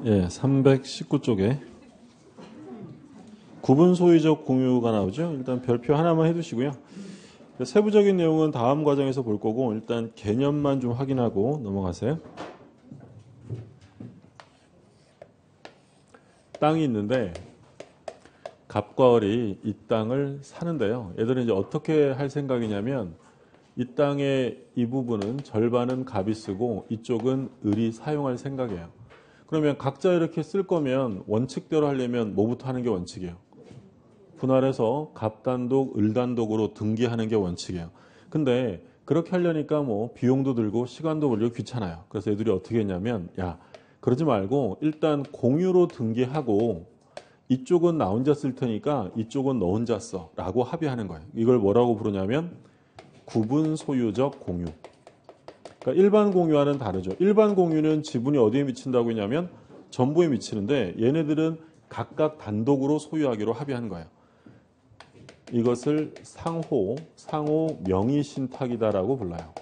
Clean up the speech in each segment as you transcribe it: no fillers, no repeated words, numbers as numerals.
예, 319쪽에 구분 소유적 공유가 나오죠. 일단 별표 하나만 해두시고요. 세부적인 내용은 다음 과정에서 볼 거고 일단 개념만 좀 확인하고 넘어가세요. 땅이 있는데 갑과 을이 이 땅을 사는데요. 얘들은 이제 어떻게 할 생각이냐면 이 땅의 이 부분은 절반은 갑이 쓰고 이쪽은 을이 사용할 생각이에요. 그러면 각자 이렇게 쓸 거면 원칙대로 하려면 뭐부터 하는 게 원칙이에요? 분할해서 갑 단독, 을 단독으로 등기하는 게 원칙이에요. 근데 그렇게 하려니까 뭐 비용도 들고 시간도 걸리고 귀찮아요. 그래서 애들이 어떻게 했냐면 야, 그러지 말고 일단 공유로 등기하고 이쪽은 나 혼자 쓸 테니까 이쪽은 너 혼자 써 라고 합의하는 거예요. 이걸 뭐라고 부르냐면 구분 소유적 공유. 그러니까 일반 공유와는 다르죠. 일반 공유는 지분이 어디에 미친다고 했냐면 전부에 미치는데 얘네들은 각각 단독으로 소유하기로 합의한 거예요. 이것을 상호 명의신탁이다라고 불러요.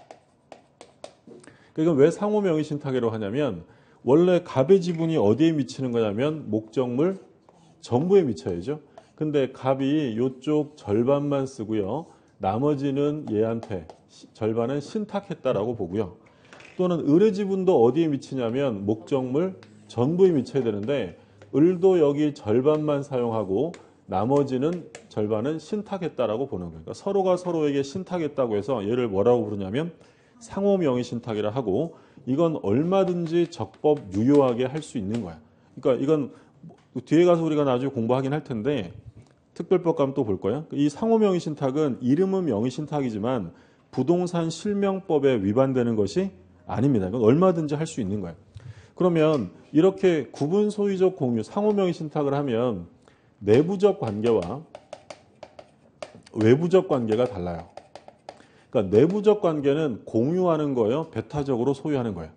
그러니까 왜 상호 명의신탁이라고 하냐면 원래 갑의 지분이 어디에 미치는 거냐면 목적물 전부에 미쳐야죠. 근데 갑이 이쪽 절반만 쓰고요. 나머지는 얘한테 절반은 신탁했다라고 보고요. 또는 을의 지분도 어디에 미치냐면 목적물 전부에 미쳐야 되는데 을도 여기 절반만 사용하고 나머지는 절반은 신탁했다라고 보는 거예요. 그러니까 서로가 서로에게 신탁했다고 해서 얘를 뭐라고 부르냐면 상호명의 신탁이라 하고 이건 얼마든지 적법 유효하게 할 수 있는 거야. 그러니까 이건 뒤에 가서 우리가 나중에 공부하긴 할 텐데 특별법 가면 또 볼 거예요. 이 상호명의 신탁은 이름은 명의 신탁이지만 부동산 실명법에 위반되는 것이 아닙니다. 이건 얼마든지 할 수 있는 거예요. 그러면 이렇게 구분 소유적 공유, 상호명의 신탁을 하면 내부적 관계와 외부적 관계가 달라요. 그러니까 내부적 관계는 공유하는 거예요. 배타적으로 소유하는 거예요.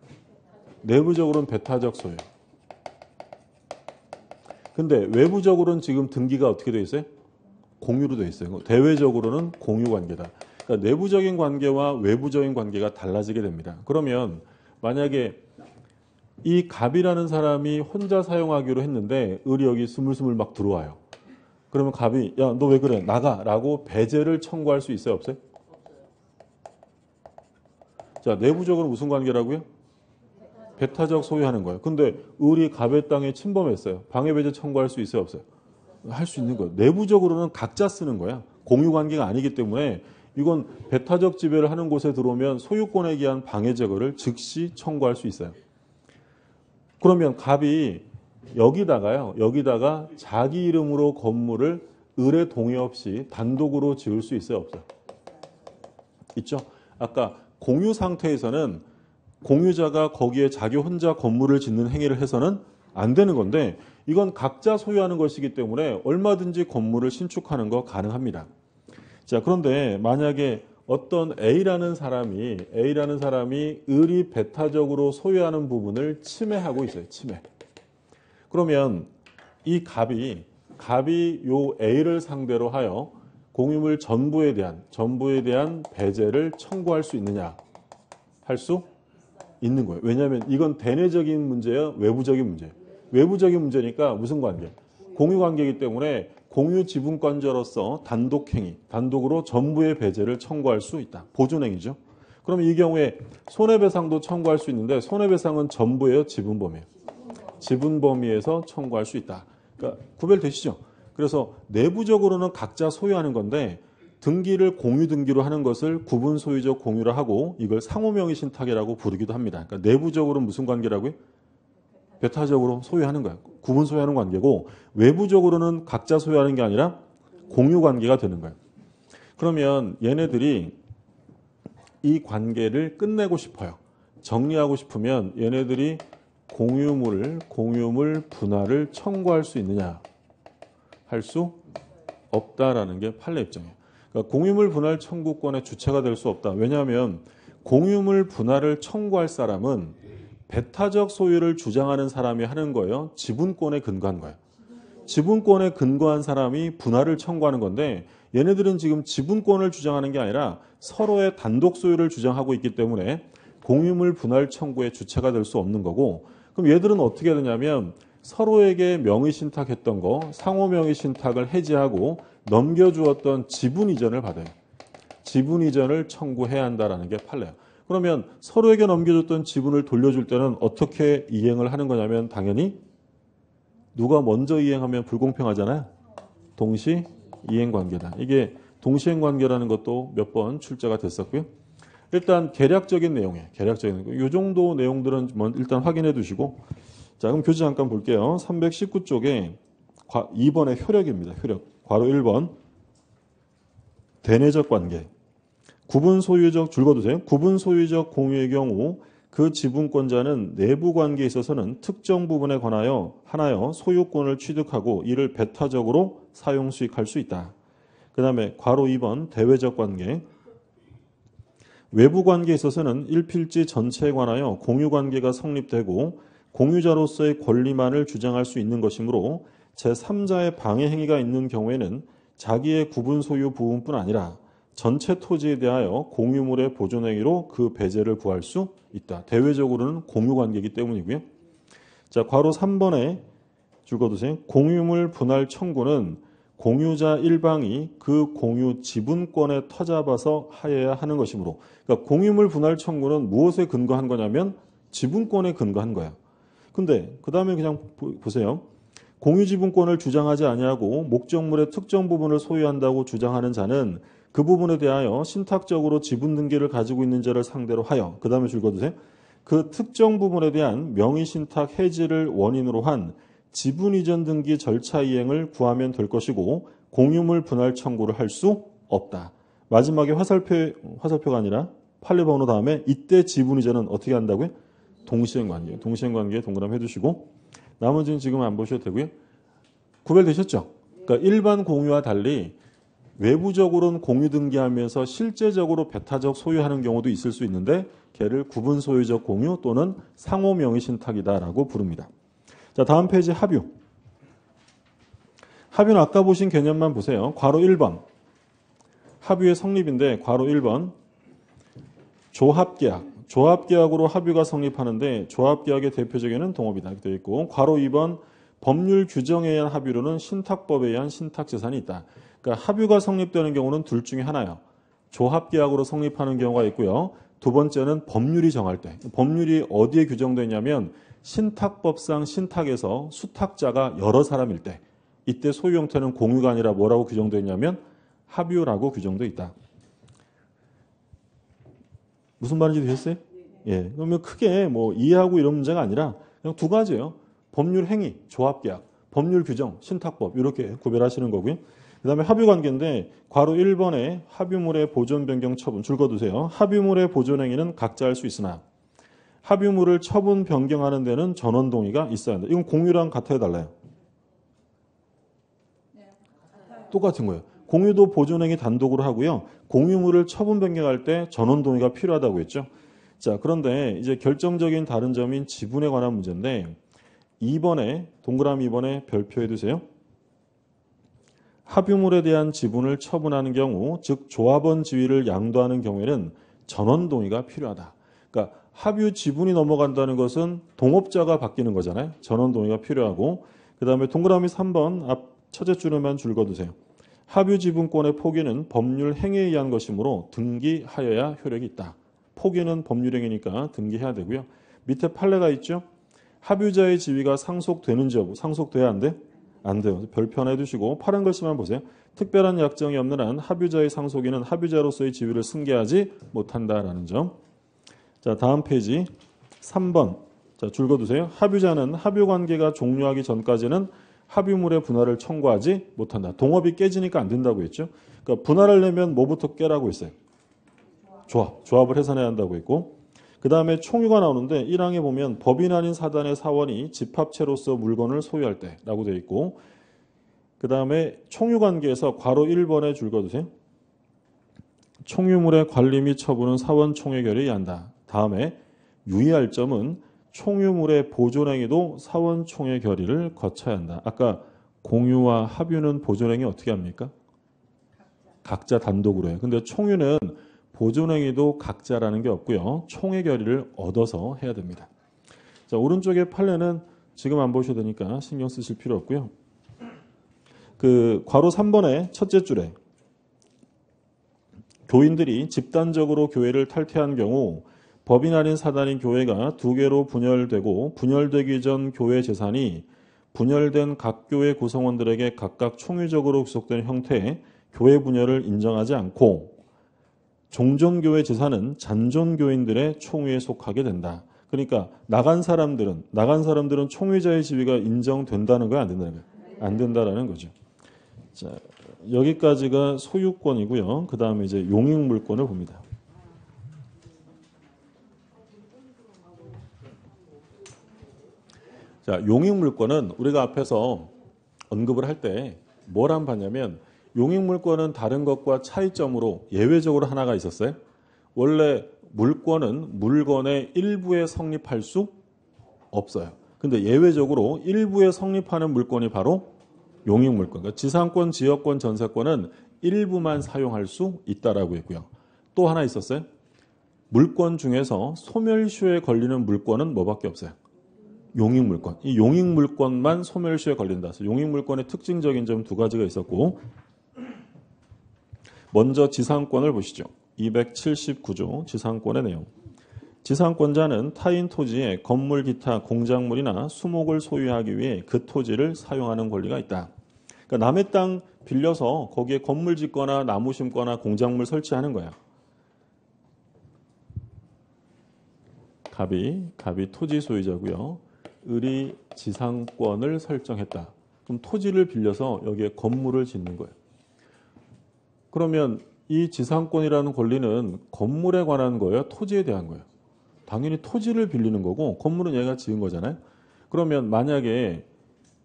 내부적으로는 배타적 소유. 근데 외부적으로는 지금 등기가 어떻게 되어 있어요? 공유로 되어 있어요. 대외적으로는 공유 관계다. 그러니까 내부적인 관계와 외부적인 관계가 달라지게 됩니다. 그러면 만약에 이 갑이라는 사람이 혼자 사용하기로 했는데 을이 여기 스물스물 막 들어와요. 그러면 갑이 야, 너 왜 그래? 나가라고 배제를 청구할 수 있어요? 없어요? 자, 내부적으로 무슨 관계라고요? 배타적 소유하는 거예요. 근데 을이 갑의 땅에 침범했어요. 방해배제 청구할 수 있어요? 없어요? 할 수 있는 거예요. 내부적으로는 각자 쓰는 거야. 공유 관계가 아니기 때문에 이건 배타적 지배를 하는 곳에 들어오면 소유권에 기한 방해 제거를 즉시 청구할 수 있어요. 그러면 갑이 여기다가 자기 이름으로 건물을 을의 동의 없이 단독으로 지을 수 있어요? 없어요? 있죠? 아까 공유 상태에서는 공유자가 거기에 자기 혼자 건물을 짓는 행위를 해서는 안 되는 건데 이건 각자 소유하는 것이기 때문에 얼마든지 건물을 신축하는 거 가능합니다. 자, 그런데 만약에 어떤 A라는 사람이 을이 배타적으로 소유하는 부분을 침해하고 있어요. 침해. 그러면 이 갑이 요 A를 상대로 하여 공유물 전부에 대한 배제를 청구할 수 있느냐? 할 수 있는 거예요. 왜냐하면 이건 대내적인 문제예요, 외부적인 문제예요. 외부적인 문제니까 무슨 관계? 공유 관계이기 때문에 공유 지분권자로서 단독으로 전부의 배제를 청구할 수 있다. 보존행위죠. 그러면 이 경우에 손해배상도 청구할 수 있는데 손해배상은 전부예요, 지분범위예요. 지분범위에서 청구할 수 있다. 그러니까 구별되시죠? 그래서 내부적으로는 각자 소유하는 건데 등기를 공유 등기로 하는 것을 구분 소유적 공유라 하고 이걸 상호명의 신탁이라고 부르기도 합니다. 그러니까 내부적으로는 무슨 관계라고요? 배타적으로 소유하는 거예요. 구분 소유하는 관계고 외부적으로는 각자 소유하는 게 아니라 공유 관계가 되는 거예요. 그러면 얘네들이 이 관계를 끝내고 싶어요. 정리하고 싶으면 얘네들이 공유물 분할을 청구할 수 있느냐? 할 수 없다라는 게 판례 입장이에요. 그러니까 공유물 분할 청구권의 주체가 될 수 없다. 왜냐하면 공유물 분할을 청구할 사람은 배타적 소유를 주장하는 사람이 하는 거예요. 지분권에 근거한 거예요. 지분권에 근거한 사람이 분할을 청구하는 건데 얘네들은 지금 지분권을 주장하는 게 아니라 서로의 단독 소유를 주장하고 있기 때문에 공유물 분할 청구의 주체가 될 수 없는 거고 그럼 얘들은 어떻게 되냐면 서로에게 명의신탁했던 거 상호 명의신탁을 해지하고 넘겨주었던 지분 이전을 받아요. 지분 이전을 청구해야 한다라는 게 판례예요. 그러면 서로에게 넘겨줬던 지분을 돌려줄 때는 어떻게 이행을 하는 거냐면 당연히 누가 먼저 이행하면 불공평하잖아요. 동시 이행 관계다. 이게 동시행 관계라는 것도 몇 번 출제가 됐었고요. 일단 계략적인 내용이에요. 계략적인 내용. 이 정도 내용들은 일단 확인해 두시고 자, 그럼 교재 잠깐 볼게요. 319쪽에 2번의 효력입니다. 효력. 괄호 1번. 대내적 관계. 구분 소유적 줄거두세요. 구분 소유적 공유의 경우 그 지분권자는 내부 관계에 있어서는 특정 부분에 관하여 하나여 소유권을 취득하고 이를 배타적으로 사용 수익할 수 있다. 그 다음에 괄호 2번 대외적 관계. 외부 관계에 있어서는 일필지 전체에 관하여 공유 관계가 성립되고 공유자로서의 권리만을 주장할 수 있는 것이므로 제3자의 방해 행위가 있는 경우에는 자기의 구분 소유 부분뿐 아니라 전체 토지에 대하여 공유물의 보존 행위로 그 배제를 구할 수 있다. 대외적으로는 공유 관계이기 때문이고요. 자, 괄호 3번에 줄거두세요. 공유물 분할 청구는 공유자 일방이 그 공유 지분권에 터잡아서 하여야 하는 것이므로 그러니까 공유물 분할 청구는 무엇에 근거한 거냐면 지분권에 근거한 거야. 근데 그 다음에 그냥 보세요. 공유 지분권을 주장하지 아니하고 목적물의 특정 부분을 소유한다고 주장하는 자는 그 부분에 대하여 신탁적으로 지분 등기를 가지고 있는 자를 상대로 하여 그 다음에 줄거두세요. 그 특정 부분에 대한 명의신탁 해지를 원인으로 한 지분 이전 등기 절차 이행을 구하면 될 것이고 공유물 분할 청구를 할 수 없다. 마지막에 화살표가 아니라 판례 번호 다음에 이때 지분 이전은 어떻게 한다고요? 동시행 관계. 동시행 관계에 동그라미 해두시고 나머지는 지금 안 보셔도 되고요. 구별되셨죠? 그러니까 일반 공유와 달리 외부적으로는 공유 등기하면서 실제적으로 배타적 소유하는 경우도 있을 수 있는데 걔를 구분 소유적 공유 또는 상호 명의 신탁이다라고 부릅니다. 자, 다음 페이지 합유. 합유는 아까 보신 개념만 보세요. 괄호 1번. 합유의 성립인데 괄호 1번. 조합계약. 조합계약으로 합유가 성립하는데 조합계약의 대표적인 동업이다. 이렇게 되어 있고 괄호 2번. 법률 규정에 의한 합유로는 신탁법에 의한 신탁재산이 있다. 그러니까 합유가 성립되는 경우는 둘 중에 하나예요. 조합계약으로 성립하는 경우가 있고요. 두 번째는 법률이 정할 때. 법률이 어디에 규정되어 있냐면 신탁법상 신탁에서 수탁자가 여러 사람일 때 이때 소유 형태는 공유가 아니라 뭐라고 규정되어 있냐면 합유라고 규정되어 있다. 무슨 말인지 되셨어요? 예. 그러면 크게 뭐 이해하고 이런 문제가 아니라 그냥 두 가지예요. 법률 행위, 조합계약, 법률 규정, 신탁법 이렇게 구별하시는 거고요. 그 다음에 합유관계인데 괄호 1번에 합유물의 보존 변경 처분 줄거두세요. 합유물의 보존 행위는 각자 할 수 있으나 합유물을 처분 변경하는 데는 전원 동의가 있어야 한다. 이건 공유랑 같아요, 달라요? 똑같은 거예요. 공유도 보존 행위 단독으로 하고요. 공유물을 처분 변경할 때 전원 동의가 필요하다고 했죠. 자, 그런데 이제 결정적인 다른 점인 지분에 관한 문제인데 2번에 동그라미 2번에 별표해 두세요. 합유물에 대한 지분을 처분하는 경우 즉 조합원 지위를 양도하는 경우에는 전원 동의가 필요하다. 그러니까 합유 지분이 넘어간다는 것은 동업자가 바뀌는 거잖아요. 전원 동의가 필요하고 그 다음에 동그라미 3번 앞 첫째 줄에만 줄거두세요. 합유 지분권의 포기는 법률 행위에 의한 것이므로 등기하여야 효력이 있다. 포기는 법률 행위니까 등기해야 되고요. 밑에 판례가 있죠. 합유자의 지위가 상속되는지 여부. 상속돼야 안 돼? 안 돼요. 별표 하나 해두시고 파란 글씨만 보세요. 특별한 약정이 없는 한 합유자의 상속인은 합유자로서의 지위를 승계하지 못한다라는 점. 자, 다음 페이지 3번. 자, 줄거두세요. 합유자는 합유관계가 종료하기 전까지는 합유물의 분할을 청구하지 못한다. 동업이 깨지니까 안 된다고 했죠. 그러니까 분할하려면 뭐부터 깨라고 했어요? 조합을 해산해야 한다고 했고 그 다음에 총유가 나오는데 1항에 보면 법인 아닌 사단의 사원이 집합체로서 물건을 소유할 때라고 되어 있고 그 다음에 총유관계에서 괄호 1번에 줄거두세요. 총유물의 관리 및 처분은 사원 총회 결의에 한다. 다음에 유의할 점은 총유물의 보존행위도 사원 총회 결의를 거쳐야 한다. 아까 공유와 합유는 보존행위 어떻게 합니까? 각자 단독으로 해요. 근데 총유는 보존행위도 각자라는 게 없고요. 총회 결의를 얻어서 해야 됩니다. 자, 오른쪽의 판례는 지금 안 보셔도 되니까 신경 쓰실 필요 없고요. 그 괄호 3번의 첫째 줄에 교인들이 집단적으로 교회를 탈퇴한 경우 법인 아닌 사단인 교회가 두 개로 분열되고 분열되기 전 교회 재산이 분열된 각 교회 구성원들에게 각각 총유적으로 구속되는 형태의 교회 분열을 인정하지 않고 종전교회 재산은 잔존교인들의 총유에 속하게 된다. 그러니까 나간 사람들은 총유자의 지위가 인정된다는 거야, 안 된다는 거야? 안 된다라는 거죠. 자, 여기까지가 소유권이고요. 그 다음에 이제 용익물권을 봅니다. 자, 용익물권은 우리가 앞에서 언급을 할 때 뭘 안 봤냐면 용익물권은 다른 것과 차이점으로 예외적으로 하나가 있었어요. 원래 물권은 물건의 일부에 성립할 수 없어요. 근데 예외적으로 일부에 성립하는 물권이 바로 용익물권. 그러니까 지상권, 지역권, 전세권은 일부만 사용할 수 있다라고 했고요. 또 하나 있었어요. 물권 중에서 소멸시효에 걸리는 물권은 뭐밖에 없어요? 용익물권. 이 용익물권만 소멸시효에 걸린다. 그래서 용익물권의 특징적인 점 두 가지가 있었고, 먼저 지상권을 보시죠. 279조 지상권의 내용. 지상권자는 타인 토지에 건물, 기타, 공작물이나 수목을 소유하기 위해 그 토지를 사용하는 권리가 있다. 그러니까 남의 땅 빌려서 거기에 건물 짓거나 나무 심거나 공작물 설치하는 거야. 갑이 토지 소유자고요. 을이 지상권을 설정했다. 그럼 토지를 빌려서 여기에 건물을 짓는 거예요. 그러면 이 지상권이라는 권리는 건물에 관한 거예요? 토지에 대한 거예요? 당연히 토지를 빌리는 거고 건물은 얘가 지은 거잖아요. 그러면 만약에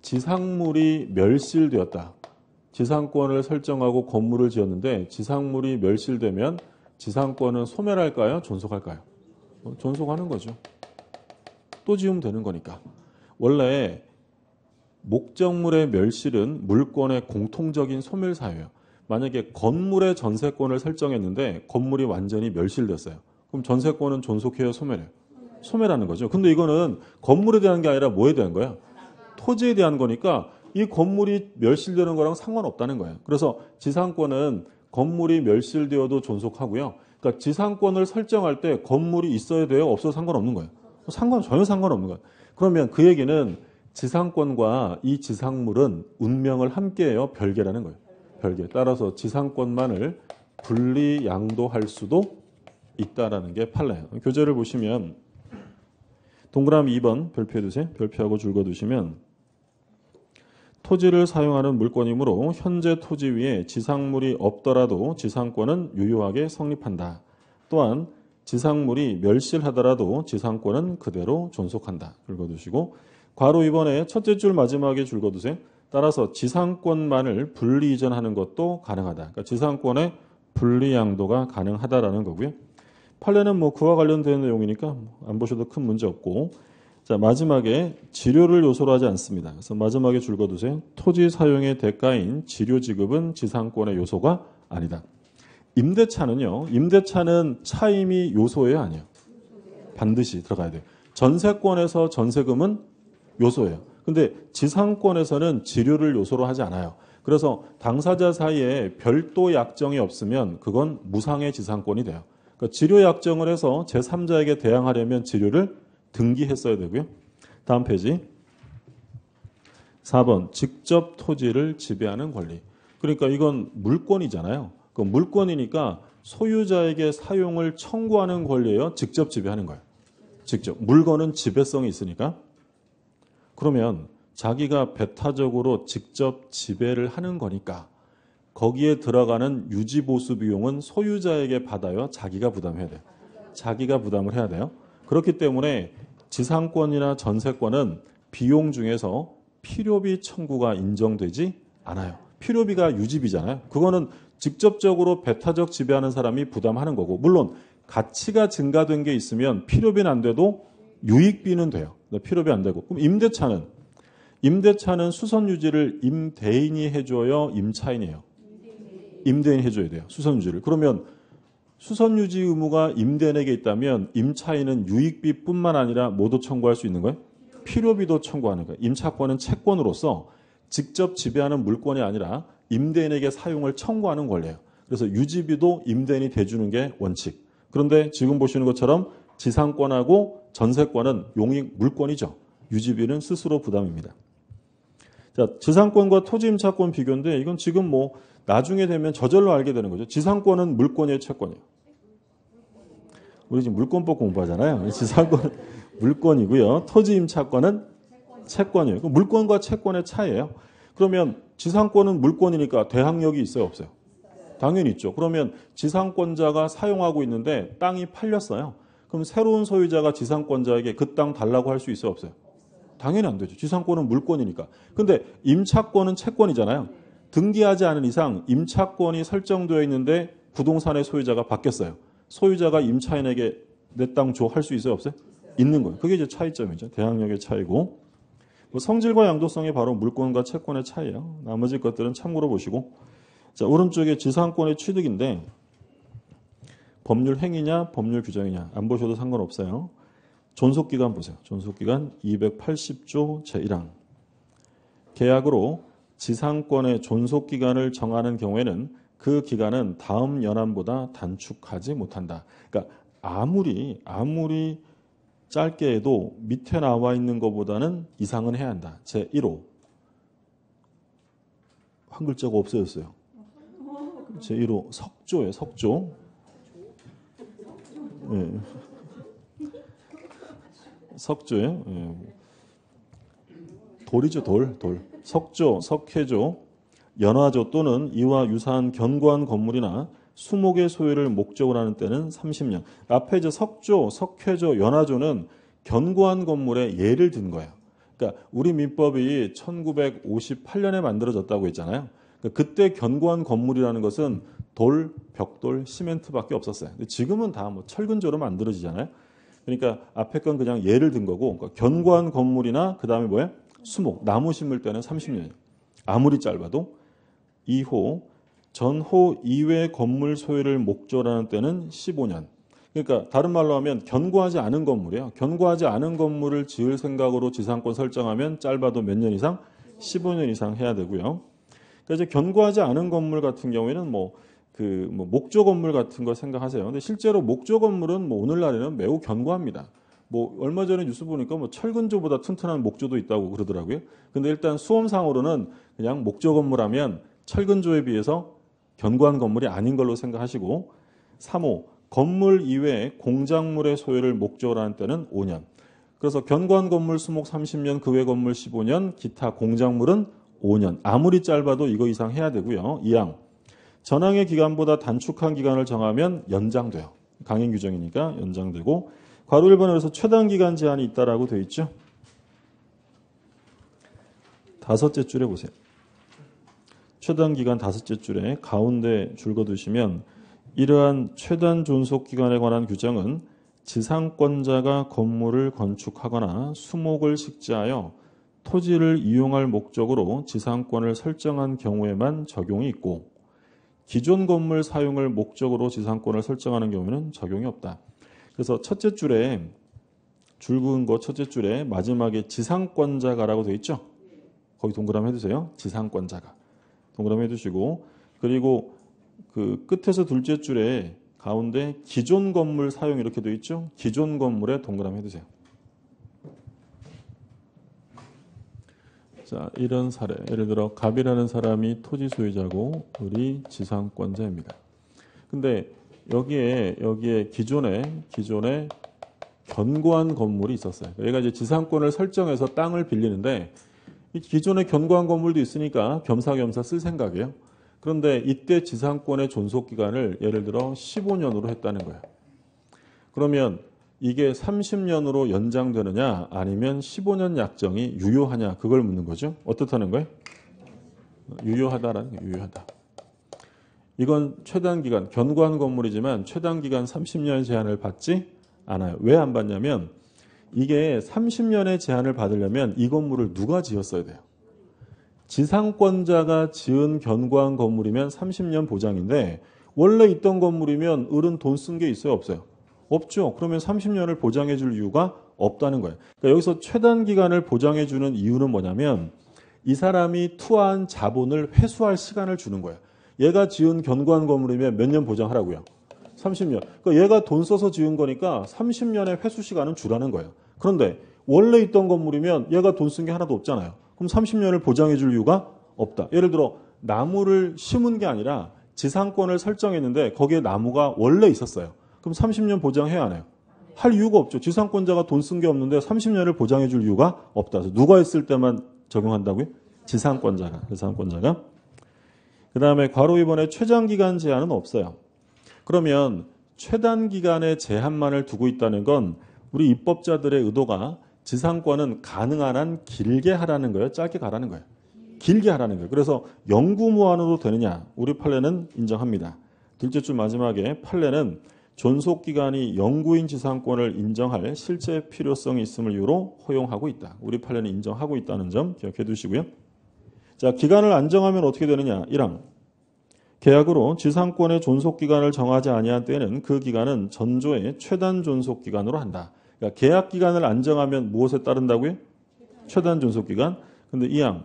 지상물이 멸실되었다. 지상권을 설정하고 건물을 지었는데 지상물이 멸실되면 지상권은 소멸할까요? 존속할까요? 존속하는 거죠. 또 지으면 되는 거니까. 원래 목적물의 멸실은 물권의 공통적인 소멸사유예요. 만약에 건물의 전세권을 설정했는데 건물이 완전히 멸실됐어요. 그럼 전세권은 존속해요, 소멸해요? 소멸하는 거죠. 근데 이거는 건물에 대한 게 아니라 뭐에 대한 거야? 토지에 대한 거니까 이 건물이 멸실되는 거랑 상관없다는 거예요. 그래서 지상권은 건물이 멸실되어도 존속하고요. 그러니까 지상권을 설정할 때 건물이 있어야 돼요? 없어도 상관없는 거예요. 전혀 상관없는 거예요. 그러면 그 얘기는 지상권과 이 지상물은 운명을 함께해요? 별개라는 거예요. 별개. 따라서 지상권만을 분리 양도할 수도 있다라는 게 판례예요. 교재를 보시면 동그라미 2번 별표해 두세요. 별표하고 줄거 두시면 토지를 사용하는 물권이므로 현재 토지 위에 지상물이 없더라도 지상권은 유효하게 성립한다. 또한 지상물이 멸실하더라도 지상권은 그대로 존속한다. 줄거두시고 괄호 2번에 첫째 줄 마지막에 줄거두세요. 따라서 지상권만을 분리 이전하는 것도 가능하다. 그러니까 지상권의 분리 양도가 가능하다라는 거고요. 판례는 그와 관련된 내용이니까 안 보셔도 큰 문제 없고, 자 마지막에 지료를 요소로 하지 않습니다. 그래서 마지막에 줄거두세요. 토지 사용의 대가인 지료 지급은 지상권의 요소가 아니다. 임대차는 차임이 요소예요, 아니에요? 반드시 들어가야 돼요. 전세권에서 전세금은 요소예요. 근데 지상권에서는 지료를 요소로 하지 않아요. 그래서 당사자 사이에 별도 약정이 없으면 그건 무상의 지상권이 돼요. 그러니까 지료 약정을 해서 제3자에게 대항하려면 지료를 등기했어야 되고요. 다음 페이지 4번 직접 토지를 지배하는 권리. 그러니까 이건 물권이잖아요. 그 물권이니까 소유자에게 사용을 청구하는 권리예요? 직접 지배하는 거예요? 직접. 물건은 지배성이 있으니까. 그러면 자기가 배타적으로 직접 지배를 하는 거니까 거기에 들어가는 유지보수 비용은 소유자에게 받아요? 자기가 부담해야 돼요? 자기가 부담을 해야 돼요. 그렇기 때문에 지상권이나 전세권은 비용 중에서 필요비 청구가 인정되지 않아요. 필요비가 유지비잖아요. 그거는 직접적으로 배타적 지배하는 사람이 부담하는 거고, 물론 가치가 증가된 게 있으면 필요비는 안 돼도 유익비는 돼요. 필요비 안 되고. 그럼 임대차는 수선 유지를 임대인이 해줘요? 임차인이에요? 임대인이 해줘야 돼요. 수선 유지를. 그러면 수선 유지 의무가 임대인에게 있다면 임차인은 유익비뿐만 아니라 뭐도 청구할 수 있는 거예요? 필요비도 청구하는 거예요. 임차권은 채권으로서 직접 지배하는 물권이 아니라 임대인에게 사용을 청구하는 권리예요. 그래서 유지비도 임대인이 대주는 게 원칙. 그런데 지금 보시는 것처럼 지상권하고 전세권은 용익 물권이죠. 유지비는 스스로 부담입니다. 자, 지상권과 토지 임차권 비교인데 이건 지금 뭐 나중에 되면 저절로 알게 되는 거죠. 지상권은 물권이에요, 채권이에요. 우리 지금 물권법 공부하잖아요. 지상권은 물권이고요. 토지 임차권은 채권이에요. 물권과 채권의 차이예요. 그러면 지상권은 물권이니까 대항력이 있어요, 없어요? 당연히 있죠. 그러면 지상권자가 사용하고 있는데 땅이 팔렸어요. 그럼 새로운 소유자가 지상권자에게 그 땅 달라고 할 수 있어요, 없어요? 당연히 안 되죠. 지상권은 물권이니까. 근데 임차권은 채권이잖아요. 등기하지 않은 이상 임차권이 설정되어 있는데 부동산의 소유자가 바뀌었어요. 소유자가 임차인에게 내 땅 줘 할 수 있어요, 없어요? 있는 거예요. 그게 이제 차이점이죠. 대항력의 차이고. 뭐 성질과 양도성이 바로 물권과 채권의 차이예요. 나머지 것들은 참고로 보시고. 자, 오른쪽에 지상권의 취득인데 법률 행위냐 법률 규정이냐 안 보셔도 상관없어요. 존속기간 보세요. 존속기간 280조 제1항. 계약으로 지상권의 존속기간을 정하는 경우에는 그 기간은 다음 연함보다 단축하지 못한다. 그러니까 아무리 짧게 해도 밑에 나와 있는 것보다는 이상은 해야 한다. 제1호. 한 글자가 없어졌어요. 제1호 석조예요. 석조. 네. 석조예요. 네. 돌이죠. 돌. 석조, 석회조, 연화조 또는 이와 유사한 견고한 건물이나 수목의 소유를 목적으로 하는 때는 30년. 앞에 이제 석조, 석회조, 연화조는 견고한 건물의 예를 든 거예요. 그러니까 우리 민법이 1958년에 만들어졌다고 했잖아요. 그러니까 그때 견고한 건물이라는 것은 돌, 벽돌, 시멘트밖에 없었어요. 근데 지금은 다 뭐 철근조로 만들어지잖아요. 그러니까 앞에 건 그냥 예를 든 거고, 그러니까 견고한 건물이나 그 다음에 뭐예요? 수목, 나무 심을 때는 30년이에요. 아무리 짧아도. 2호, 전호 이외 건물 소유를 목적으로 하는 때는 15년. 그러니까 다른 말로 하면 견고하지 않은 건물이에요. 견고하지 않은 건물을 지을 생각으로 지상권 설정하면 짧아도 몇 년 이상? 15년 이상 해야 되고요. 그러니까 이제 견고하지 않은 건물 같은 경우에는 목조 건물 같은 거 생각하세요. 근데 실제로 목조 건물은 오늘날에는 매우 견고합니다. 얼마 전에 뉴스 보니까 철근조보다 튼튼한 목조도 있다고 그러더라고요. 근데 일단 수험상으로는 그냥 목조 건물하면 철근조에 비해서 견고한 건물이 아닌 걸로 생각하시고. 3호, 건물 이외에 공작물의 소유를 목적으로 하는 때는 5년. 그래서 견고한 건물 수목 30년, 그 외 건물 15년, 기타 공작물은 5년. 아무리 짧아도 이거 이상 해야 되고요. 2항, 전항의 기간보다 단축한 기간을 정하면 연장돼요. 강행 규정이니까 연장되고. 괄호 1번에서 최단 기간 제한이 있다라고 되어 있죠. 다섯째 줄에 보세요. 최단 기간 다섯째 줄에 가운데 줄 거두시면 이러한 최단 존속 기간에 관한 규정은 지상권자가 건물을 건축하거나 수목을 식지하여 토지를 이용할 목적으로 지상권을 설정한 경우에만 적용이 있고 기존 건물 사용을 목적으로 지상권을 설정하는 경우에는 적용이 없다. 그래서 첫째 줄에 줄 그은 거 첫째 줄에 마지막에 지상권자가라고 되어 있죠. 거기 동그라미 해두세요. 지상권자가. 동그라미 해두시고 그리고 그 끝에서 둘째 줄에 가운데 기존 건물 사용 이렇게 되어 있죠. 기존 건물에 동그라미 해두세요. 자, 이런 사례. 예를 들어 갑이라는 사람이 토지 소유자고 을이 지상권자입니다. 근데 여기에 기존에 견고한 건물이 있었어요. 얘가 이제 지상권을 설정해서 땅을 빌리는데 이 기존에 견고한 건물도 있으니까 겸사겸사 쓸 생각이에요. 그런데 이때 지상권의 존속 기간을 예를 들어 15년으로 했다는 거예요. 그러면 이게 30년으로 연장되느냐 아니면 15년 약정이 유효하냐 그걸 묻는 거죠. 어떻다는 거예요? 유효하다라는 거예요. 유효하다. 이건 최단 기간, 견고한 건물이지만 최단 기간 30년 제한을 받지 않아요. 왜 안 받냐면 이게 30년의 제한을 받으려면 이 건물을 누가 지었어야 돼요. 지상권자가 지은 견고한 건물이면 30년 보장인데 원래 있던 건물이면 을은 돈 쓴 게 있어요, 없어요? 없죠. 그러면 30년을 보장해 줄 이유가 없다는 거예요. 그러니까 여기서 최단 기간을 보장해 주는 이유는 뭐냐면 이 사람이 투하한 자본을 회수할 시간을 주는 거예요. 얘가 지은 견고한 건물이면 몇 년 보장하라고요? 30년. 그러니까 얘가 돈 써서 지은 거니까 30년의 회수 시간은 주라는 거예요. 그런데 원래 있던 건물이면 얘가 돈 쓴 게 하나도 없잖아요. 그럼 30년을 보장해 줄 이유가 없다. 예를 들어 나무를 심은 게 아니라 지상권을 설정했는데 거기에 나무가 원래 있었어요. 그럼 30년 보장해야 하나요? 할 이유가 없죠. 지상권자가 돈 쓴 게 없는데 30년을 보장해 줄 이유가 없다. 그래서 누가 했을 때만 적용한다고요? 지상권자가. 그 다음에 괄호 2번에 최장기간 제한은 없어요. 그러면 최단기간의 제한만을 두고 있다는 건 우리 입법자들의 의도가 지상권은 가능한 한 길게 하라는 거예요? 짧게 가라는 거예요? 길게 하라는 거예요. 그래서 영구 무한으로 되느냐? 우리 판례는 인정합니다. 둘째 줄 마지막에 판례는 존속기간이 영구인 지상권을 인정할 실제 필요성이 있음을 이유로 허용하고 있다. 우리 판례는 인정하고 있다는 점 기억해 두시고요. 자, 기간을 안정하면 어떻게 되느냐? 1항. 계약으로 지상권의 존속기간을 정하지 아니한 때에는 그 기간은 전조의 최단 존속기간으로 한다. 그러니까 계약 기간을 안정하면 무엇에 따른다고요? 최단 존속기간. 근데 2항.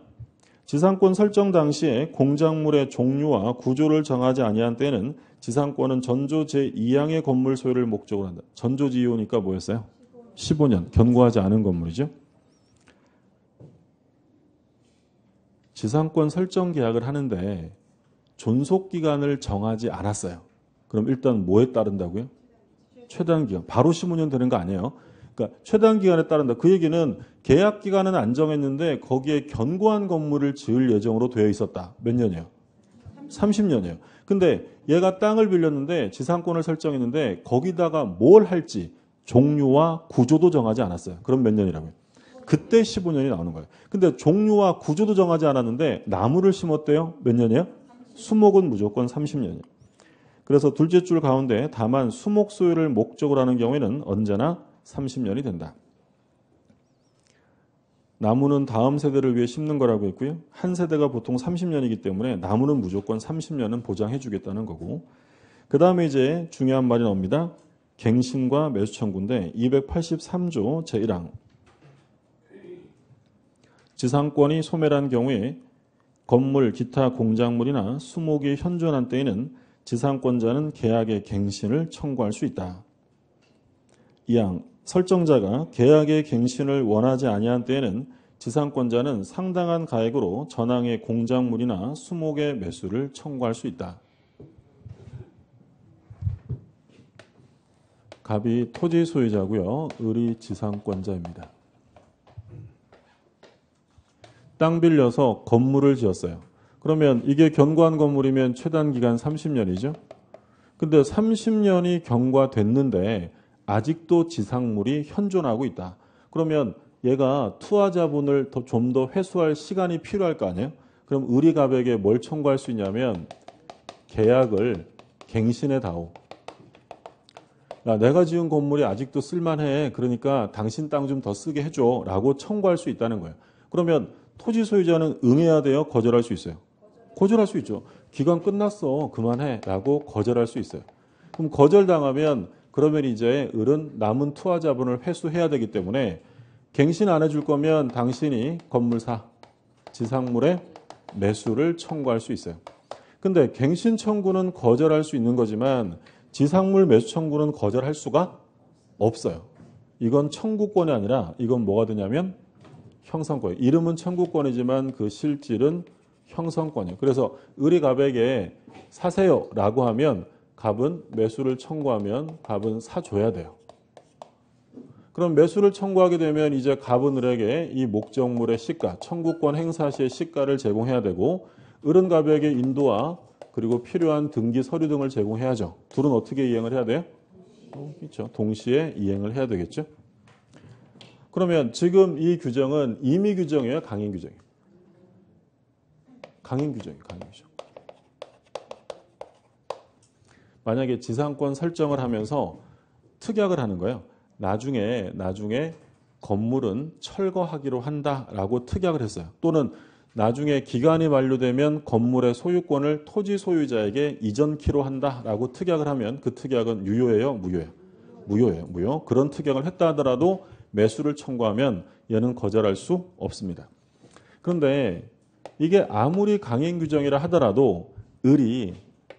지상권 설정 당시에 공작물의 종류와 구조를 정하지 아니한 때에는 지상권은 전조 제2항의 건물 소유를 목적으로 한다. 전조지효니까 뭐였어요? 15년. 견고하지 않은 건물이죠. 지상권 설정 계약을 하는데 존속기간을 정하지 않았어요. 그럼 일단 뭐에 따른다고요? 최단기간. 바로 15년 되는 거 아니에요. 그러니까 최단기간에 따른다. 그 얘기는 계약기간은 안 정했는데 거기에 견고한 건물을 지을 예정으로 되어 있었다. 몇 년이에요? 30년이에요. 근데 얘가 땅을 빌렸는데 지상권을 설정했는데 거기다가 뭘 할지 종류와 구조도 정하지 않았어요. 그럼 몇 년이라고요? 그때 15년이 나오는 거예요. 근데 종류와 구조도 정하지 않았는데 나무를 심었대요. 몇 년이에요? 수목은 무조건 30년이에요. 그래서 둘째 줄 가운데 다만 수목 소유를 목적으로 하는 경우에는 언제나 30년이 된다. 나무는 다음 세대를 위해 심는 거라고 했고요. 한 세대가 보통 30년이기 때문에 나무는 무조건 30년은 보장해 주겠다는 거고. 그 다음에 이제 중요한 말이 나옵니다. 갱신과 매수 청구인데 283조 제1항. 지상권이 소멸한 경우에 건물, 기타 공작물이나 수목이 현존한 때에는 지상권자는 계약의 갱신을 청구할 수 있다. 2항. 설정자가 계약의 갱신을 원하지 아니한 때에는 지상권자는 상당한 가액으로 전항의 공작물이나 수목의 매수를 청구할 수 있다. 갑이 토지 소유자고요. 을이 지상권자입니다. 땅 빌려서 건물을 지었어요. 그러면 이게 견고한 건물이면 최단 기간 30년이죠. 근데 30년이 경과됐는데 아직도 지상물이 현존하고 있다. 그러면 얘가 투하 자본을 좀 더 회수할 시간이 필요할 거 아니에요? 그럼 을이갑에게 뭘 청구할 수 있냐면 계약을 갱신해 다오. 야, 내가 지은 건물이 아직도 쓸만해. 그러니까 당신 땅 좀 더 쓰게 해줘. 라고 청구할 수 있다는 거예요. 그러면 토지 소유자는 응해야 돼요? 거절할 수 있어요? 거절할 수 있죠. 기간 끝났어. 그만해. 라고 거절할 수 있어요. 그럼 거절당하면 그러면 이제 을은 남은 투하 자본을 회수해야 되기 때문에 갱신 안 해줄 거면 당신이 건물 사, 지상물의 매수를 청구할 수 있어요. 근데 갱신 청구는 거절할 수 있는 거지만 지상물 매수 청구는 거절할 수가 없어요. 이건 청구권이 아니라 이건 뭐가 되냐면 형성권. 이름은 청구권이지만 그 실질은 형성권이에요. 그래서 을이 갑에게 사세요 라고 하면 갑은 매수를 청구하면 갑은 사줘야 돼요. 그럼 매수를 청구하게 되면 이제 갑은 을에게 이 목적물의 시가, 청구권 행사 시의 시가를 제공해야 되고 을은 갑에게 인도와 그리고 필요한 등기 서류 등을 제공해야죠. 둘은 어떻게 이행을 해야 돼요? 그렇죠. 동시에 이행을 해야 되겠죠. 그러면 지금 이 규정은 임의 규정이에요? 강행 규정이에요? 강행 규정이에요. 강행 규정. 만약에 지상권 설정을 하면서 특약을 하는 거예요. 나중에 건물은 철거하기로 한다라고 특약을 했어요. 또는 나중에 기간이 만료되면 건물의 소유권을 토지 소유자에게 이전키로 한다라고 특약을 하면 그 특약은 유효예요? 무효예요? 무효예요. 무효. 그런 특약을 했다 하더라도 매수를 청구하면 얘는 거절할 수 없습니다. 그런데 이게 아무리 강행 규정이라 하더라도 을이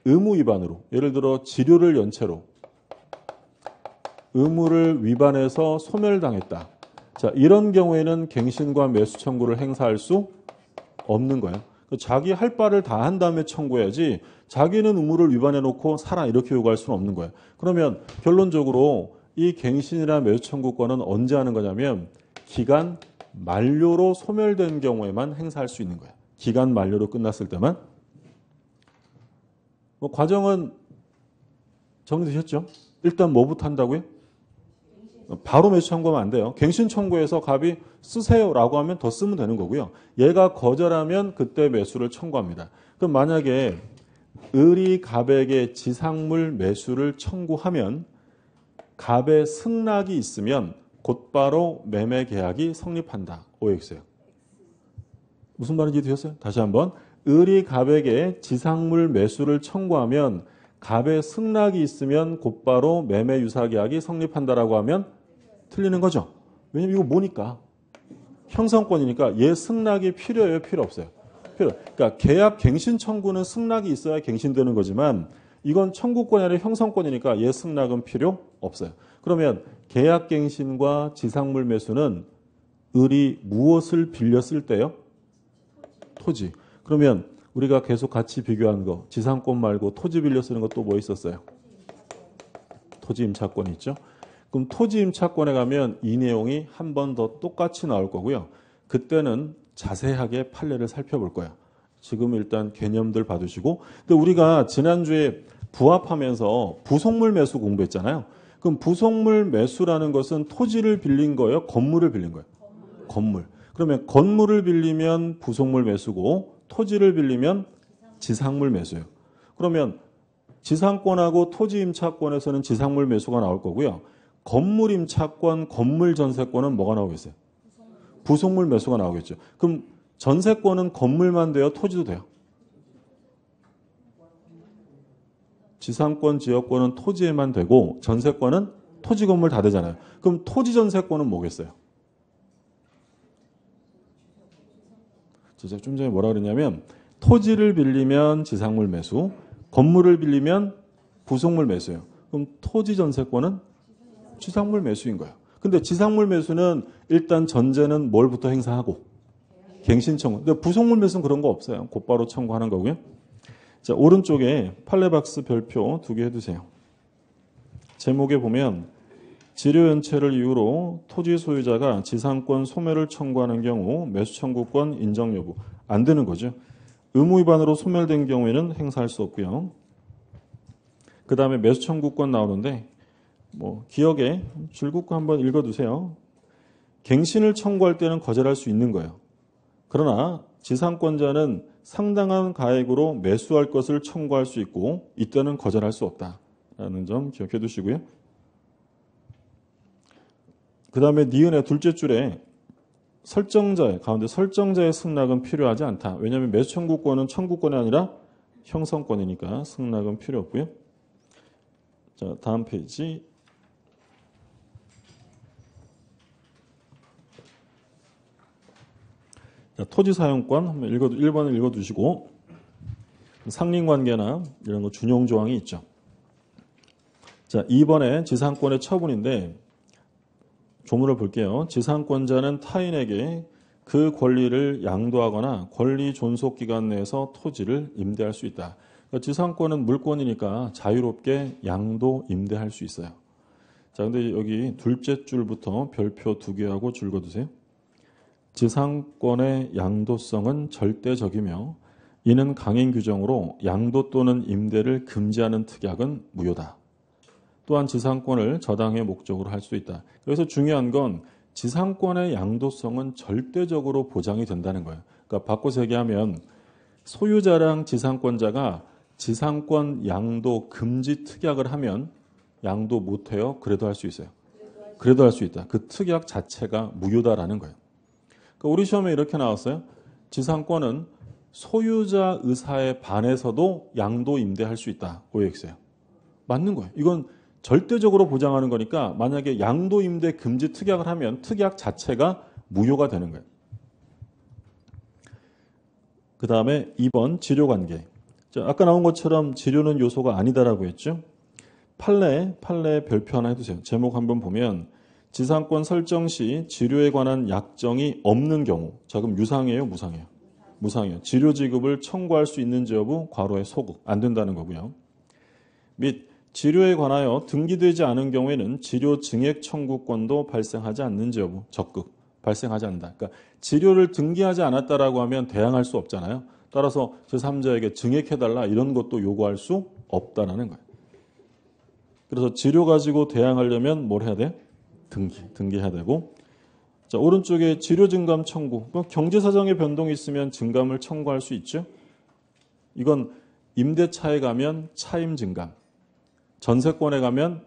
의무 위반으로, 예를 들어 지료를 연체로 의무를 위반해서 소멸당했다. 자, 이런 경우에는 갱신과 매수 청구를 행사할 수 없는 거예요. 자기 할 바를 다 한 다음에 청구해야지 자기는 의무를 위반해 놓고 살아 이렇게 요구할 수는 없는 거예요. 그러면 결론적으로 이 갱신이나 매수 청구권은 언제 하는 거냐면 기간 만료로 소멸된 경우에만 행사할 수 있는 거예요. 기간 만료로 끝났을 때만. 과정은 정리되셨죠? 일단 뭐부터 한다고요? 바로 매수 청구하면 안 돼요. 갱신 청구해서 갑이 쓰세요라고 하면 더 쓰면 되는 거고요. 얘가 거절하면 그때 매수를 청구합니다. 그럼 만약에 을이 갑에게 지상물 매수를 청구하면 갑의 승낙이 있으면 곧바로 매매 계약이 성립한다. OX예요. 무슨 말인지 되셨어요? 다시 한번. 을이 갑에게 지상물 매수를 청구하면 갑의 승낙이 있으면 곧바로 매매 유사 계약이 성립한다라고 하면 틀리는 거죠. 왜냐면 이거 뭐니까? 형성권이니까 얘 승낙이 필요해요? 필요 없어요? 필요. 그러니까 계약 갱신 청구는 승낙이 있어야 갱신되는 거지만 이건 청구권이 아니라 형성권이니까 얘 승낙은 필요 없어요. 그러면 계약 갱신과 지상물 매수는 을이 무엇을 빌렸을 때요? 토지. 그러면 우리가 계속 같이 비교한 거 지상권 말고 토지 빌려 쓰는 것도 뭐 있었어요? 토지 임차권이 있죠. 그럼 토지 임차권에 가면 이 내용이 한 번 더 똑같이 나올 거고요. 그때는 자세하게 판례를 살펴볼 거예요. 지금 일단 개념들 봐두시고. 근데 우리가 지난주에 부합하면서 부속물 매수 공부했잖아요. 그럼 부속물 매수라는 것은 토지를 빌린 거예요? 건물을 빌린 거예요? 건물. 그러면 건물을 빌리면 부속물 매수고 토지를 빌리면 지상물 매수예요. 그러면 지상권하고 토지 임차권에서는 지상물 매수가 나올 거고요. 건물 임차권, 건물 전세권은 뭐가 나오겠어요? 부속물 매수가 나오겠죠. 그럼 전세권은 건물만 돼요? 토지도 돼요? 지상권, 지역권은 토지에만 되고 전세권은 토지, 건물 다 되잖아요. 그럼 토지 전세권은 뭐겠어요? 제가 좀 전에 뭐라 그랬냐면 토지를 빌리면 지상물 매수, 건물을 빌리면 부속물 매수예요. 그럼 토지 전세권은 지상물 매수인 거예요. 근데 지상물 매수는 일단 전제는 뭘부터 행사하고? 갱신 청구. 근데 부속물 매수는 그런 거 없어요. 곧바로 청구하는 거고요. 자, 오른쪽에 판례박스 별표 2개 해두세요. 제목에 보면 지료연체를 이유로 토지 소유자가 지상권 소멸을 청구하는 경우 매수 청구권 인정 여부 안 되는 거죠. 의무 위반으로 소멸된 경우에는 행사할 수 없고요. 그 다음에 매수 청구권 나오는데 기억에 줄긋고 한번 읽어두세요. 갱신을 청구할 때는 거절할 수 있는 거예요. 그러나 지상권자는 상당한 가액으로 매수할 것을 청구할 수 있고 이때는 거절할 수 없다라는 점 기억해 두시고요. 그 다음에 니은의 둘째 줄에 가운데 설정자의 승낙은 필요하지 않다. 왜냐하면 매수 청구권은 청구권이 아니라 형성권이니까 승낙은 필요 없고요. 자, 다음 페이지. 자, 토지 사용권 한번 1번을 읽어두시고 상린관계나 이런 거 준용 조항이 있죠. 자, 2번에 지상권의 처분인데 조문을 볼게요. 지상권자는 타인에게 그 권리를 양도하거나 권리 존속 기간 내에서 토지를 임대할 수 있다. 그러니까 지상권은 물권이니까 자유롭게 양도, 임대할 수 있어요. 자, 근데 여기 둘째 줄부터 별표 2개하고 줄 그어두세요. 지상권의 양도성은 절대적이며 이는 강행 규정으로 양도 또는 임대를 금지하는 특약은 무효다. 또한 지상권을 저당의 목적으로 할 수 있다. 그래서 중요한 건 지상권의 양도성은 절대적으로 보장이 된다는 거예요. 그러니까 바꿔서 얘기하면 소유자랑 지상권자가 지상권 양도 금지 특약을 하면 양도 못해요. 그래도 할 수 있어요. 그래도 할 수 있다. 그 특약 자체가 무효다라는 거예요. 그러니까 우리 시험에 이렇게 나왔어요. 지상권은 소유자 의사에 반해서도 양도 임대할 수 있다. OX예요. 맞는 거예요. 이건 절대적으로 보장하는 거니까 만약에 양도 임대 금지 특약을 하면 특약 자체가 무효가 되는 거예요. 그 다음에 2번 치료관계. 자, 아까 나온 것처럼 치료는 요소가 아니다라고 했죠. 판례 별표 하나 해두세요. 제목 한번 보면 지상권 설정 시 치료에 관한 약정이 없는 경우. 자, 그럼 유상이에요, 무상이에요? 무상이에요. 치료 지급을 청구할 수 있는지 여부 괄호에 소급. 안 된다는 거고요. 및 치료에 관하여 등기되지 않은 경우에는 치료 증액 청구권도 발생하지 않는지 여부 적극. 발생하지 않는다. 그러니까 치료를 등기하지 않았다라고 하면 대항할 수 없잖아요. 따라서 제3자에게 증액해달라 이런 것도 요구할 수 없다라는 거예요. 그래서 치료 가지고 대항하려면 뭘 해야 돼? 등기해야 되고. 자, 오른쪽에 치료 증감 청구. 경제사정의 변동이 있으면 증감을 청구할 수 있죠. 이건 임대차에 가면 차임 증감, 전세권에 가면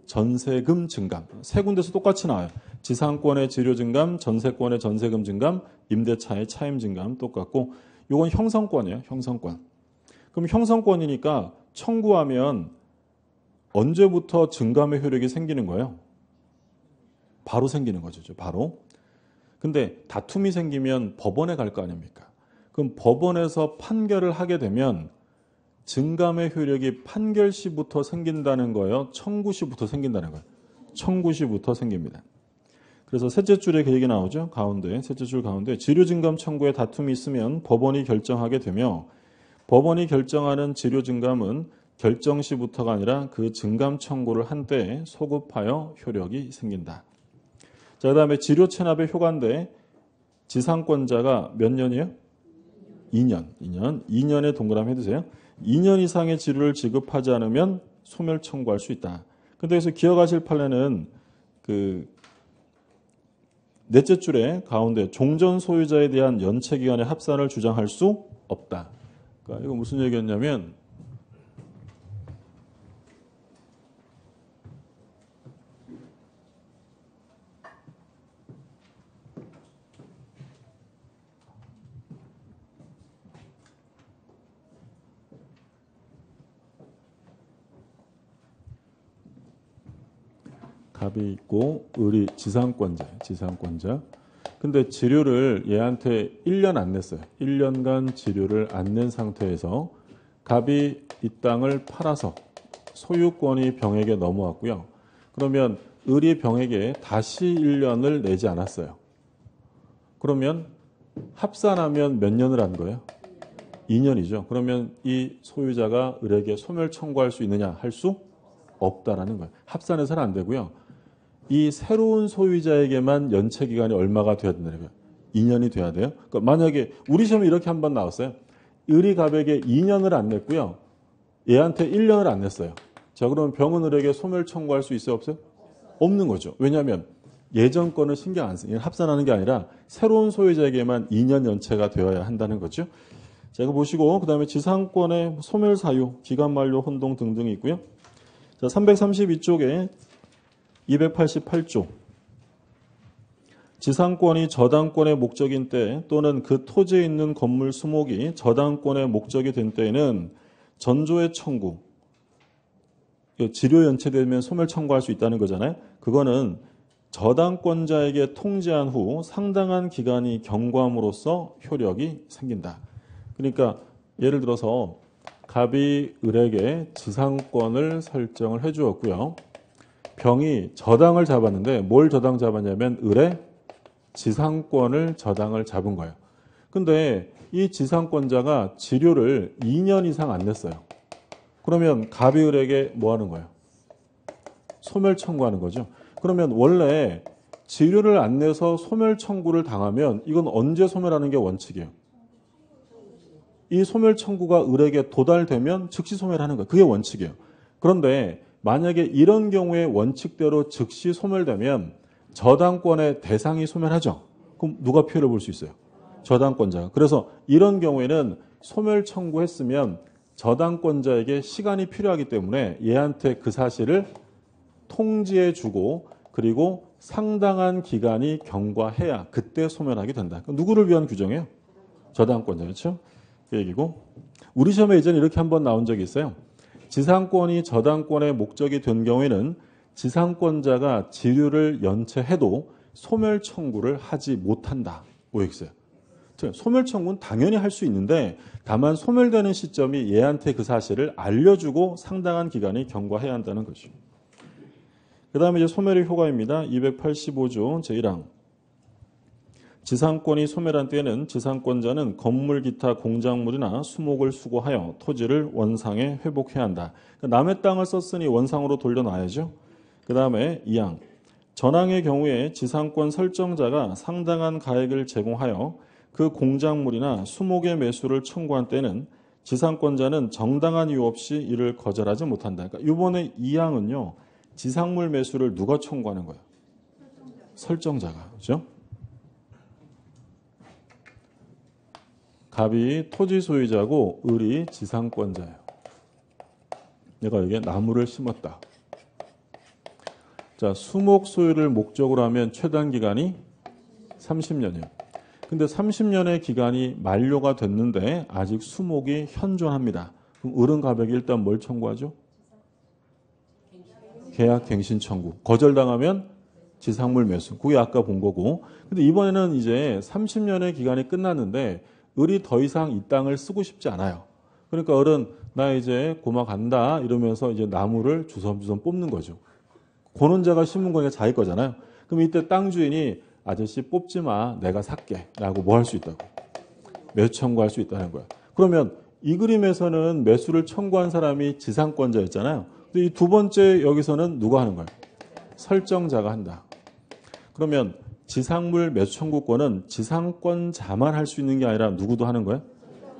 전세금 증감. 세 군데서 똑같이 나와요. 지상권의 치료 증감, 전세권의 전세금 증감, 임대차의 차임 증감 똑같고 이건 형성권이에요. 형성권. 그럼 형성권이니까 청구하면 언제부터 증감의 효력이 생기는 거예요? 바로 생기는 거죠. 바로. 근데 다툼이 생기면 법원에 갈 거 아닙니까? 그럼 법원에서 판결을 하게 되면 증감의 효력이 판결 시부터 생긴다는 거예요? 청구 시부터 생긴다는 거예요? 청구 시부터 생깁니다. 그래서 셋째 줄에 그 얘기 나오죠. 가운데, 셋째 줄 가운데 치료 증감 청구에 다툼이 있으면 법원이 결정하게 되며 법원이 결정하는 치료 증감은 결정 시부터가 아니라 그 증감 청구를 한 때에 소급하여 효력이 생긴다. 자, 그 다음에 치료 체납의 효과인데 지상권자가 몇 년이에요? 2년에 동그라미 해두세요. 2년 이상의 치료를 지급하지 않으면 소멸 청구할 수 있다. 근데 여기서 기억하실 판례는 그 넷째 줄에 가운데 종전 소유자에 대한 연체 기간의 합산을 주장할 수 없다. 그러니까 이거 무슨 얘기였냐면 갑이 있고 을이 지상권자. 근데 치료를 얘한테 1년 안 냈어요. 1년간 치료를 안 낸 상태에서 갑이 이 땅을 팔아서 소유권이 병에게 넘어왔고요. 그러면 을이 병에게 다시 1년을 내지 않았어요. 그러면 합산하면 몇 년을 한 거예요? 2년이죠. 그러면 이 소유자가 을에게 소멸 청구할 수 있느냐? 할 수 없다라는 거예요. 합산해서는 안 되고요. 이 새로운 소유자에게만 연체 기간이 얼마가 돼야 된다는 거예요? 2년이 돼야 돼요. 그러니까 만약에 우리 시험에 이렇게 한번 나왔어요. 을이 갑에게 2년을 안 냈고요. 얘한테 1년을 안 냈어요. 자, 그러면 병은 을에게 소멸 청구할 수 있어요? 없어요? 없는 거죠. 왜냐하면 예전 거는 신경 안 써요. 합산하는 게 아니라 새로운 소유자에게만 2년 연체가 되어야 한다는 거죠. 자, 이거 보시고 그 다음에 지상권의 소멸 사유, 기간 만료, 혼동 등등이 있고요. 자, 332쪽에 288조 지상권이 저당권의 목적인 때 또는 그 토지에 있는 건물 수목이 저당권의 목적이 된 때에는 전조의 청구, 지료 연체되면 소멸 청구할 수 있다는 거잖아요. 그거는 저당권자에게 통지한 후 상당한 기간이 경과함으로써 효력이 생긴다. 그러니까 예를 들어서 갑이 을에게 지상권을 설정을 해 주었고요. 병이 저당을 잡았는데 뭘 저당 잡았냐면 을의 지상권을 저당을 잡은 거예요. 근데 이 지상권자가 지료를 2년 이상 안 냈어요. 그러면 갑이 을에게 뭐 하는 거예요? 소멸 청구하는 거죠. 그러면 원래 지료를 안 내서 소멸 청구를 당하면 이건 언제 소멸하는 게 원칙이에요? 이 소멸 청구가 을에게 도달되면 즉시 소멸하는 거예요. 그게 원칙이에요. 그런데 만약에 이런 경우에 원칙대로 즉시 소멸되면 저당권의 대상이 소멸하죠. 그럼 누가 피해를 볼 수 있어요? 저당권자가. 그래서 이런 경우에는 소멸 청구했으면 저당권자에게 시간이 필요하기 때문에 얘한테 그 사실을 통지해 주고 그리고 상당한 기간이 경과해야 그때 소멸하게 된다. 누구를 위한 규정이에요? 저당권자, 그렇죠? 그 얘기고. 우리 시험에 예전에 이렇게 한번 나온 적이 있어요. 지상권이 저당권의 목적이 된 경우에는 지상권자가 지류를 연체해도 소멸 청구를 하지 못한다. OX예요. 소멸 청구는 당연히 할 수 있는데 다만 소멸되는 시점이 얘한테 그 사실을 알려주고 상당한 기간이 경과해야 한다는 거죠. 그 다음에 이제 소멸의 효과입니다. 285조 제1항. 지상권이 소멸한 때에는 지상권자는 건물 기타 공작물이나 수목을 수거하여 토지를 원상에 회복해야 한다. 그러니까 남의 땅을 썼으니 원상으로 돌려놔야죠. 그 다음에 2항. 전항의 경우에 지상권 설정자가 상당한 가액을 제공하여 그 공작물이나 수목의 매수를 청구한 때는 지상권자는 정당한 이유 없이 이를 거절하지 못한다. 그러니까 이번에 2항은요. 지상물 매수를 누가 청구하는 거예요? 설정자가. 그렇죠? 갑이 토지 소유자고 을이 지상권자예요. 내가 여기에 나무를 심었다. 자, 수목 소유를 목적으로 하면 최단 기간이 30년이에요. 근데 30년의 기간이 만료가 됐는데 아직 수목이 현존합니다. 그럼 을은 갑에게 일단 뭘 청구하죠? 계약 갱신 청구. 거절당하면 지상물 매수. 그게 아까 본 거고. 근데 이번에는 이제 30년의 기간이 끝났는데 을이 더 이상 이 땅을 쓰고 싶지 않아요. 그러니까 을은 나 이제 고마 간다 이러면서 이제 나무를 주섬주섬 뽑는 거죠. 권원자가 심은 거니까 자기 거잖아요. 그럼 이때 땅 주인이 아저씨 뽑지 마, 내가 살게 라고 뭐 할 수 있다고? 매수 청구할 수 있다는 거야. 그러면 이 그림에서는 매수를 청구한 사람이 지상권자였잖아요. 근데 이 두 번째 여기서는 누가 하는 거예요? 설정자가 한다. 그러면 지상물 매수 청구권은 지상권자만 할 수 있는 게 아니라 누구도 하는 거예요?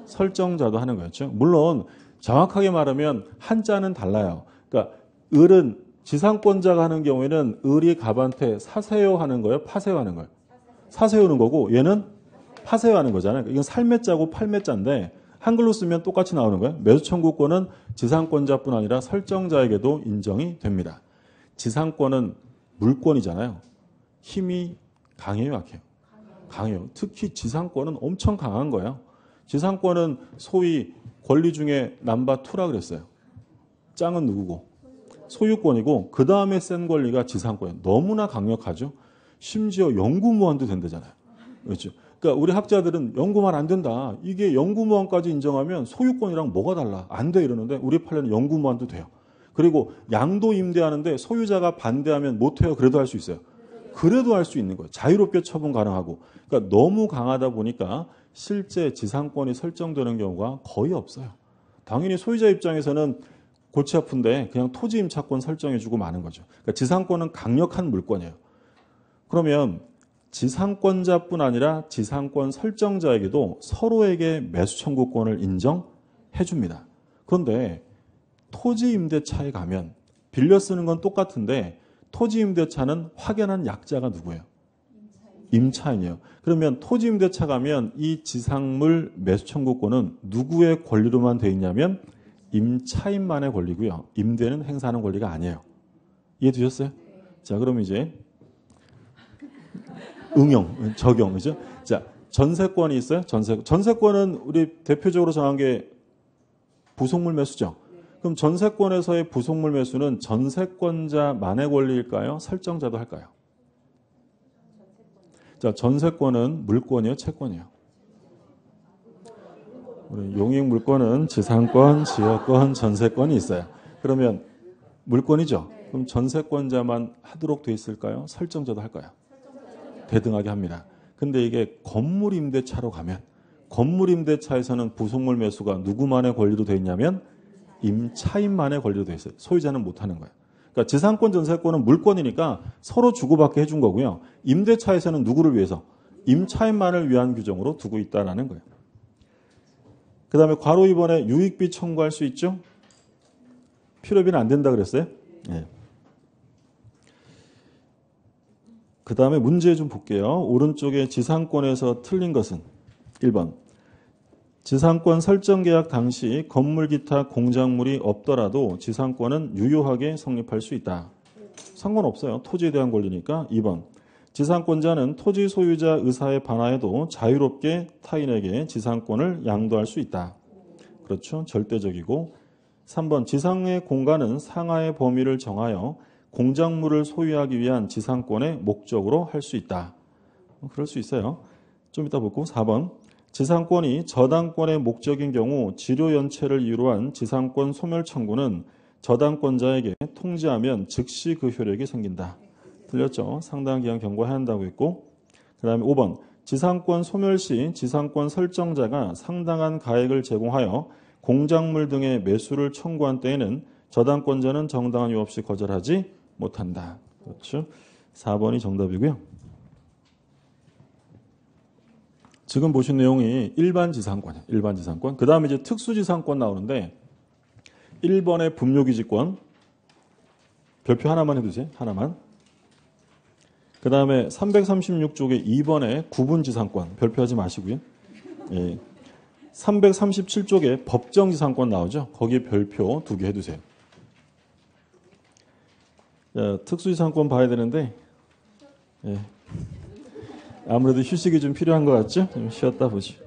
설정자도 하는 거였죠. 물론 정확하게 말하면 한자는 달라요. 그러니까 을은 지상권자가 하는 경우에는 을이 갑한테 사세요 하는 거예요? 파세요 하는 거예요? 사세요는 거고 얘는 파세요 하는 거잖아요. 이건 살매자고 팔매자인데 한글로 쓰면 똑같이 나오는 거예요. 매수 청구권은 지상권자뿐 아니라 설정자에게도 인정이 됩니다. 지상권은 물권이잖아요. 힘이 강해요, 약해요? 강해요. 특히 지상권은 엄청 강한 거예요. 지상권은 소위 권리 중에 넘버 2라 그랬어요. 짱은 누구고? 소유권이고 그 다음에 센 권리가 지상권이에요. 너무나 강력하죠. 심지어 연구무한도 된다잖아요. 그렇죠? 그러니까 우리 학자들은 연구만 안 된다. 이게 연구무한까지 인정하면 소유권이랑 뭐가 달라? 안 돼 이러는데 우리 판례는 연구무한도 돼요. 그리고 양도 임대하는데 소유자가 반대하면 못해요. 그래도 할 수 있어요. 그래도 할 수 있는 거예요. 자유롭게 처분 가능하고. 그러니까 너무 강하다 보니까 실제 지상권이 설정되는 경우가 거의 없어요. 당연히 소유자 입장에서는 골치 아픈데 그냥 토지 임차권 설정해주고 마는 거죠. 그러니까 지상권은 강력한 물권이에요. 그러면 지상권자뿐 아니라 지상권 설정자에게도 서로에게 매수 청구권을 인정해 줍니다. 그런데 토지 임대차에 가면 빌려 쓰는 건 똑같은데 토지 임대차는 확연한 약자가 누구예요? 임차인이에요. 그러면 토지 임대차 가면 이 지상물 매수 청구권은 누구의 권리로만 돼 있냐면 임차인만의 권리고요. 임대는 행사하는 권리가 아니에요. 이해되셨어요? 자, 그럼 이제 응용, 적용, 그죠? 자, 전세권이 있어요. 전세권은 우리 대표적으로 정한 게 부속물 매수죠. 그럼 전세권에서의 부속물 매수는 전세권자만의 권리일까요? 설정자도 할까요? 자, 전세권은 물권이에요, 채권이에요? 우리 용익 물권은 지상권, 지역권, 전세권이 있어요. 그러면 물권이죠. 그럼 전세권자만 하도록 돼 있을까요? 설정자도 할까요? 대등하게 합니다. 근데 이게 건물 임대차로 가면 건물 임대차에서는 부속물 매수가 누구만의 권리로 돼 있냐면 임차인만의 권리로 돼 있어요. 소유자는 못 하는 거예요. 그러니까 지상권, 전세권은 물권이니까 서로 주고받게 해준 거고요. 임대차에서는 누구를 위해서? 임차인만을 위한 규정으로 두고 있다는 거예요. 그 다음에 괄호 2번에 유익비 청구할 수 있죠? 필요비는 안 된다 그랬어요? 네. 그 다음에 문제 좀 볼게요. 오른쪽에 지상권에서 틀린 것은 1번. 지상권 설정 계약 당시 건물 기타 공작물이 없더라도 지상권은 유효하게 성립할 수 있다. 상관없어요. 토지에 대한 권리니까. 2번. 지상권자는 토지 소유자 의사에 반하여도 자유롭게 타인에게 지상권을 양도할 수 있다. 그렇죠. 절대적이고. 3번 지상의 공간은 상하의 범위를 정하여 공작물을 소유하기 위한 지상권의 목적으로 할 수 있다. 그럴 수 있어요. 좀 이따 보고. 4번 지상권이 저당권의 목적인 경우 지료연체를 이유로 한 지상권 소멸 청구는 저당권자에게 통지하면 즉시 그 효력이 생긴다. 틀렸죠? 상당 기간 경고해야 한다고 했고, 그 다음에 5번 지상권 소멸 시 지상권 설정자가 상당한 가액을 제공하여 공작물 등의 매수를 청구한 때에는 저당권자는 정당한 이유 없이 거절하지 못한다. 그렇죠? 4번이 정답이고요. 지금 보신 내용이 일반 지상권이에요. 일반 지상권. 그 다음에 이제 특수지상권 나오는데 1번의 분묘기지권 별표 하나만 해두세요. 하나만. 그 다음에 336쪽에 2번에 구분지상권 별표하지 마시고요. 예. 337쪽에 법정지상권 나오죠. 거기에 별표 2개 해두세요. 자, 특수지상권 봐야 되는데 예. 아무래도 휴식이 좀 필요한 것 같죠? 좀 쉬었다 보죠.